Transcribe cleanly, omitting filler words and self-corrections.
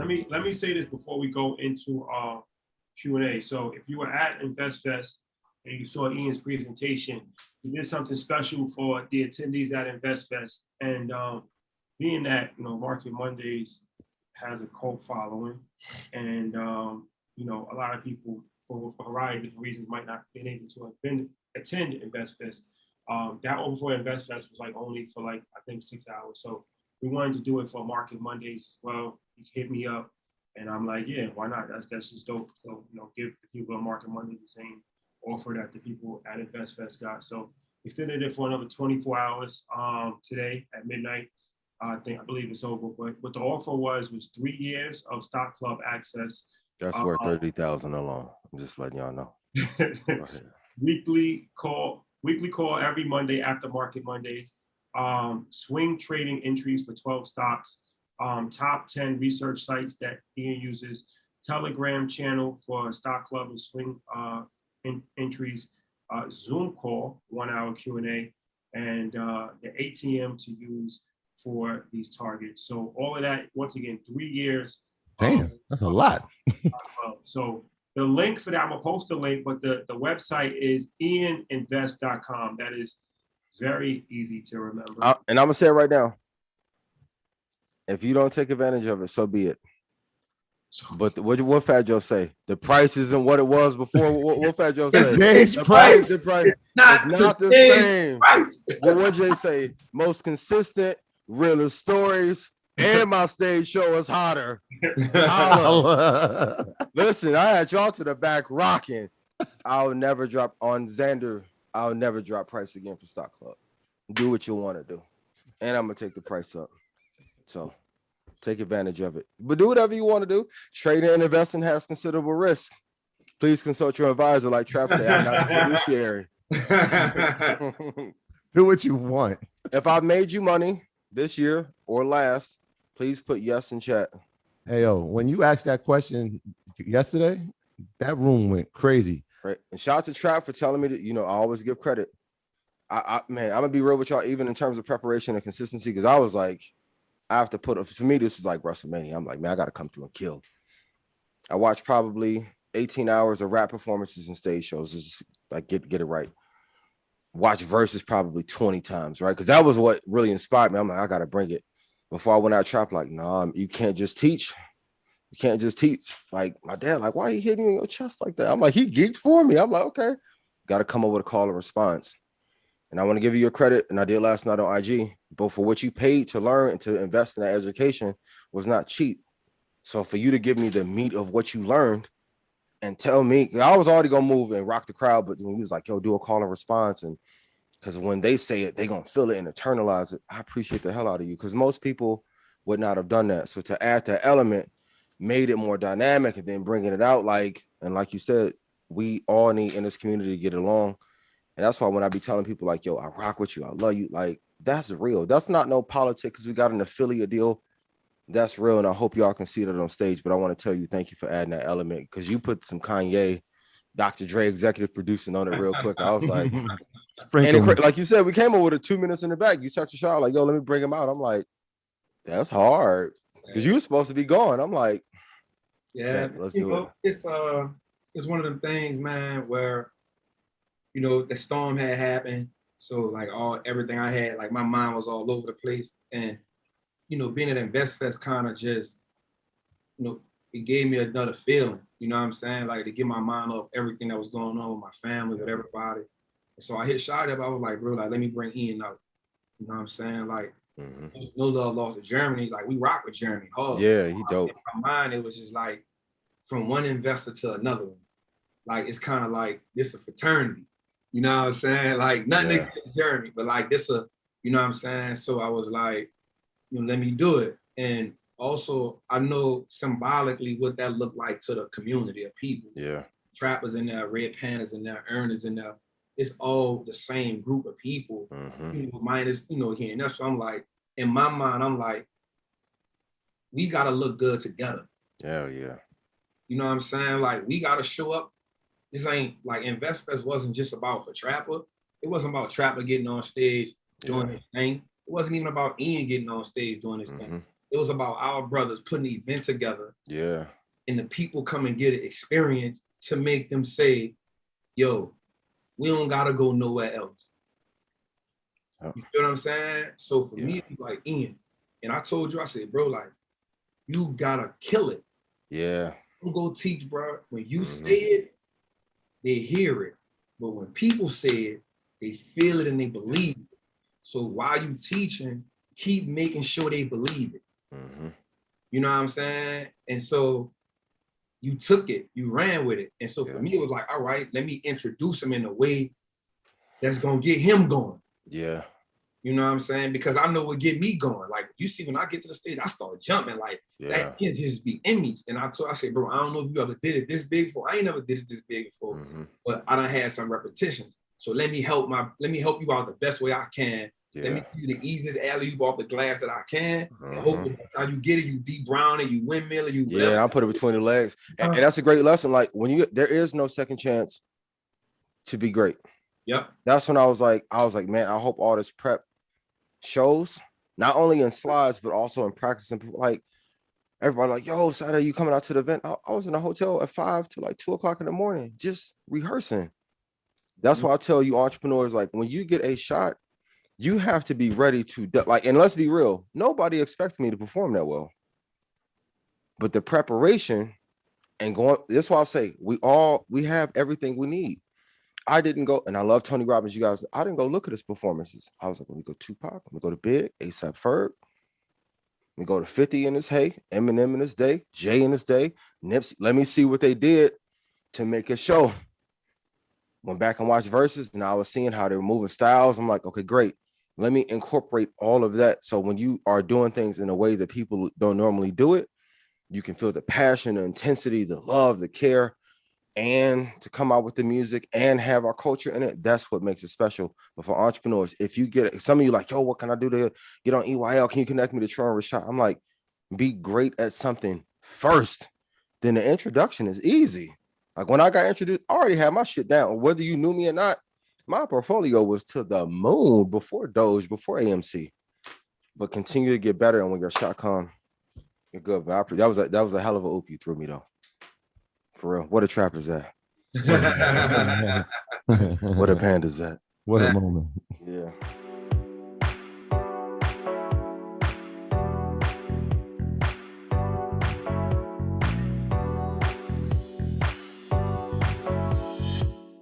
let me say this before we go into Q&A. So if you were at InvestFest and you saw Ian's presentation, he did something special for the attendees at InvestFest. And being that, Market Mondays has a cult following, and a lot of people for a variety of different reasons might not have been able to attend InvestFest. That overflow InvestFest was only for I think 6 hours. So we wanted to do it for Market Mondays as well. He hit me up, and I'm like, yeah, why not? That's just dope. So give the people at Market Mondays the same offer that the people at InvestFest got. So we extended it for another 24 hours today at midnight. I believe it's over. But what the offer was 3 years of Stock Club access. That's worth $30,000 alone. I'm just letting y'all know. Weekly call every Monday after Market Mondays. Swing trading entries for 12 stocks. Top 10 research sites that Ian uses. Telegram channel for Stock Club and swing entries. Zoom call, 1 hour Q&A, and the ATM to use for these targets. So all of that, once again, 3 years. Damn, that's a lot. So the link for that, I'm gonna post the link, but the website is ianinvest.com. That is very easy to remember. And I'm gonna say it right now. If you don't take advantage of it, so be it. But what Fat Joe say? The price isn't what it was before. What Fat Joe say? The price not the same. What Jay say? Most consistent, realest stories, and my stage show is hotter. Listen, I had y'all to the back rocking. I'll never drop on Xander. I'll never drop price again for Stock Club. Do what you want to do, and I'm gonna take the price up. So take advantage of it. But do whatever you want to do. Trading and investing has considerable risk. Please consult your advisor, like Trap said. I'm not a fiduciary. Do what you want. If I've made you money this year or last, please put yes in chat. Hey, yo, when you asked that question yesterday, that room went crazy. Right. And shout out to Trap for telling me that, I always give credit. Man, I'm going to be real with y'all, even in terms of preparation and consistency, because I was like, I have to for me, this is like WrestleMania. I'm like, man, I got to come through and kill. I watched probably 18 hours of rap performances and stage shows. Just get it right. Watch Versus probably 20 times, right? Because that was what really inspired me. I'm like, I got to bring it. Before I went out Trap, like, no, you can't just teach. You can't just teach. Like, my dad, like, why are you hitting you in your chest like that? I'm like, he geeked for me. I'm like, okay. Got to come up with a call and response. And I want to give you your credit, and I did last night on IG, but for what you paid to learn and to invest in that education was not cheap. So for you to give me the meat of what you learned and tell me, I was already going to move and rock the crowd, but when he was like, yo, do a call and response, and because when they say it, they're going to feel it and internalize it. I appreciate the hell out of you, because most people would not have done that. So to add that element made it more dynamic, and then bringing it out, and like you said, we all need in this community to get along. And that's why when I be telling people like, yo, I rock with you, I love you, like, that's real. That's not no politics because we got an affiliate deal. That's real. And I hope y'all can see that on stage. But I want to tell you, thank you for adding that element, because you put some Kanye, Dr. Dre executive producing on it real quick. I was like, and like you said, we came up with it 2 minutes in the back. You touch your shot, like, yo, let me bring him out. I'm like, that's hard. Because you were supposed to be gone. I'm like, yeah, let's do it. It's one of them things, man, where the storm had happened. So everything I had, my mind was all over the place. And, being at InvestFest kind of just, it gave me another feeling, you know what I'm saying? Like, to get my mind off everything that was going on with my family, with everybody. And so I hit Shot up. I was like, bro, let me bring Ian out. You know what I'm saying? Like, no love lost to Germany. Like, we rock with Germany hard. Yeah, he dope. In my mind, it was just like, from one investor to another one. Like, it's kind of like, this a fraternity. You know what I'm saying? Like, nothing against Jeremy, but like this, you know what I'm saying? So I was like, let me do it. And also, I know symbolically what that looked like to the community of people. Yeah. Trappers in there, Red Panthers in there, Earners in there. It's all the same group of people. Minus, again, that's what I'm like. In my mind, I'm like, we got to look good together. Yeah, yeah. You know what I'm saying? Like, we got to show up. This ain't like InvestFest wasn't just about for Trapper. It wasn't about Trapper getting on stage doing his thing. It wasn't even about Ian getting on stage doing his thing. It was about our brothers putting an event together, Yeah. and the people come and get an experience to make them say, yo, we don't gotta go nowhere else. You feel what I'm saying? So for me, it's like, Ian, and I told you, I said, bro, like, you gotta kill it. Yeah. Don't go teach, bro. When you say it, they hear it. But when people say it, they feel it and they believe it. So while you teaching, keep making sure they believe it. You know what I'm saying? And so you took it, you ran with it. And so for me, it was like, all right, let me introduce him in a way that's gonna get him going. Yeah. You know what I'm saying? Because I know what get me going. Like, you see, when I get to the stage, I start jumping. Like, that kid just be in me. And I said, bro, I don't know if you ever did it this big before. I ain't never did it this big before, but I done had some repetitions. So let me help you out the best way I can. Let me give you the easiest alley-oop off the glass that I can. And hopefully that's how you get it. You deep brown and you windmill and you Yeah, I put it between the legs. And that's a great lesson. Like, there is no second chance to be great. Yep. That's when I was like, man, I hope all this prep shows, not only in slides, but also in practice. And like, everybody like, yo, Saturday, you coming out to the event? I was in a hotel at 5 to like 2 o'clock in the morning, just rehearsing. That's why I tell you entrepreneurs, like, when you get a shot, you have to be ready to, like, and let's be real, nobody expects me to perform that well. But the preparation and going, that's why I say we have everything we need. I didn't go, and I love Tony Robbins, you guys. I didn't go look at his performances. I was like, let me go Tupac, let me go to Big, A$AP Ferg, let me go to 50 in his day, Eminem in his day, Jay in his day, Nipsey. Let me see what they did to make a show. Went back and watched verses, and I was seeing how they were moving styles. I'm like, okay, great. Let me incorporate all of that. So when you are doing things in a way that people don't normally do it, you can feel the passion, the intensity, the love, the care, and to come out with the music and have our culture in it. That's what makes it special. But for entrepreneurs, if you get some of you like, yo, what can I do to get on EYL? Can you connect me to Troy and Rashad? I'm like, be great at something first. Then the introduction is easy. Like, when I got introduced, I already had my shit down. Whether you knew me or not, my portfolio was to the moon before Doge, before AMC. But continue to get better, and when your shot come, you're good. But that was a hell of a oop you threw me, though. For real. What a trap is that? What a band is that? What a moment.